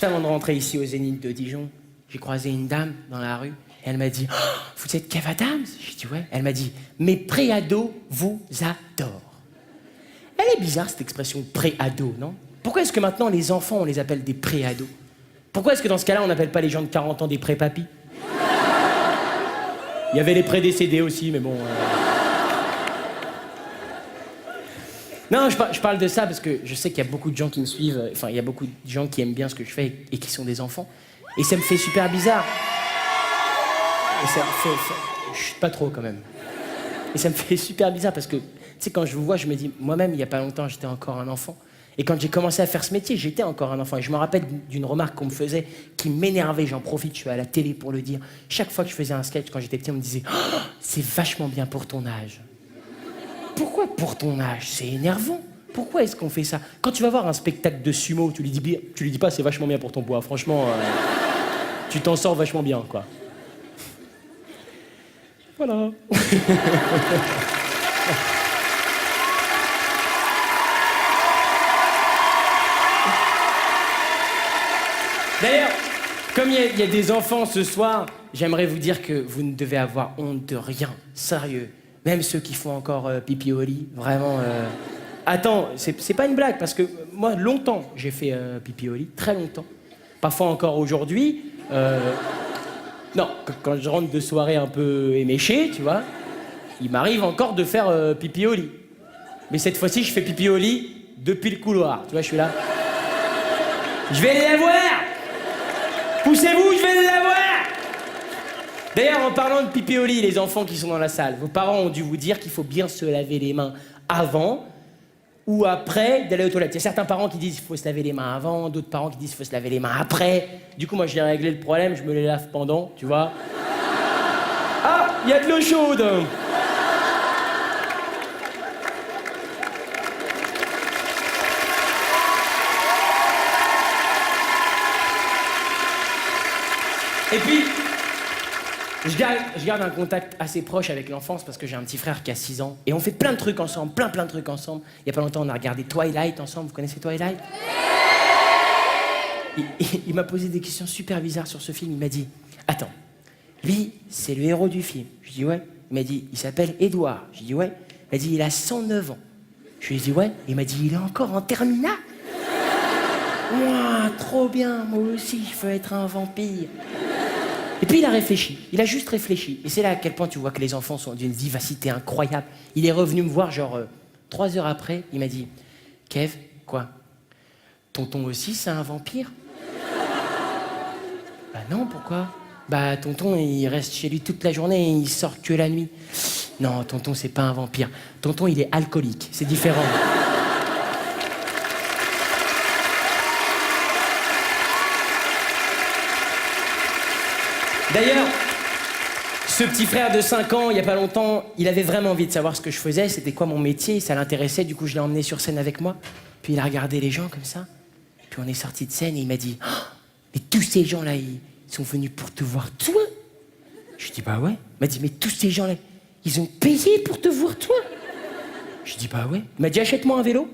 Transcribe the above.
Juste avant de rentrer ici au Zénith de Dijon, j'ai croisé une dame dans la rue et elle m'a dit oh, « Vous êtes Kev Adams ?» J'ai dit « Ouais ». Elle m'a dit « Mes pré-ados vous adorent ». Elle est bizarre cette expression pré-ado, non? Pourquoi est-ce que maintenant les enfants on les appelle des pré-ados? Pourquoi est-ce que dans ce cas-là on n'appelle pas les gens de 40 ans des pré-papis? Il y avait les pré-décédés aussi, mais bon... Non, je parle de ça parce que je sais qu'il y a beaucoup de gens qui me suivent, enfin, il y a beaucoup de gens qui aiment bien ce que je fais et qui sont des enfants. Et ça me fait super bizarre. Et ça fait... Chut, pas trop, quand même. Et ça me fait super bizarre parce que, tu sais, quand je vous vois, je me dis, moi-même, il y a pas longtemps, j'étais encore un enfant. Et quand j'ai commencé à faire ce métier, j'étais encore un enfant. Et je me rappelle d'une remarque qu'on me faisait qui m'énervait, j'en profite, je suis à la télé pour le dire. Chaque fois que je faisais un sketch, quand j'étais petit, on me disait oh, « C'est vachement bien pour ton âge ». Pourquoi pour ton âge? C'est énervant. Pourquoi est-ce qu'on fait ça? Quand tu vas voir un spectacle de sumo, tu lui dis pas c'est vachement bien pour ton poids. Franchement, tu t'en sors vachement bien, quoi. Voilà. D'ailleurs, comme il y a des enfants ce soir, j'aimerais vous dire que vous ne devez avoir honte de rien. Sérieux. Même ceux qui font encore pipi au lit, vraiment... Attends, c'est pas une blague, parce que moi, longtemps, j'ai fait pipi au lit, très longtemps. Parfois encore aujourd'hui. Non, quand je rentre de soirée un peu éméchée, tu vois, il m'arrive encore de faire pipi au lit. Mais cette fois-ci, je fais pipi au lit depuis le couloir. Tu vois, je suis là. Je vais aller la voir! Poussez-vous, je vais aller la voir! D'ailleurs, en parlant de pipi au lit, les enfants qui sont dans la salle, vos parents ont dû vous dire qu'il faut bien se laver les mains avant ou après d'aller aux toilettes. Il y a certains parents qui disent qu'il faut se laver les mains avant, d'autres parents qui disent qu'il faut se laver les mains après. Du coup, moi, j'ai réglé le problème, je me les lave pendant, tu vois. Ah, il y a de l'eau chaude! Et puis... Je garde un contact assez proche avec l'enfance parce que j'ai un petit frère qui a 6 ans. Et on fait plein de trucs ensemble, plein de trucs ensemble. Il y a pas longtemps, on a regardé Twilight ensemble. Vous connaissez Twilight? Il m'a posé des questions super bizarres sur ce film. Il m'a dit, attends, lui, c'est le héros du film. Je dis ouais. Il m'a dit, il s'appelle Edouard. Je dis ouais. Il m'a dit, il a 109 ans. Je lui ai dit ouais. Il m'a dit, il est encore en terminale. Ouah, trop bien, moi aussi, je veux être un vampire. Et puis il a réfléchi, il a juste réfléchi. Et c'est là à quel point tu vois que les enfants sont d'une vivacité incroyable. Il est revenu me voir genre 3 heures après, il m'a dit « Kev, quoi? Tonton aussi c'est un vampire ?» Bah non, pourquoi? Bah tonton il reste chez lui toute la journée et il sort que la nuit. Non, tonton c'est pas un vampire. Tonton il est alcoolique, c'est différent. D'ailleurs, ce petit frère de 5 ans, il y a pas longtemps, il avait vraiment envie de savoir ce que je faisais, c'était quoi mon métier, ça l'intéressait, du coup je l'ai emmené sur scène avec moi. Puis il a regardé les gens comme ça, puis on est sorti de scène et il m'a dit oh, « Mais tous ces gens-là, ils sont venus pour te voir toi ?» Je dis « Bah ouais ». Il m'a dit « Mais tous ces gens-là, ils ont payé pour te voir toi ?» Je dis « Bah ouais ». Il m'a dit « Achète-moi un vélo ».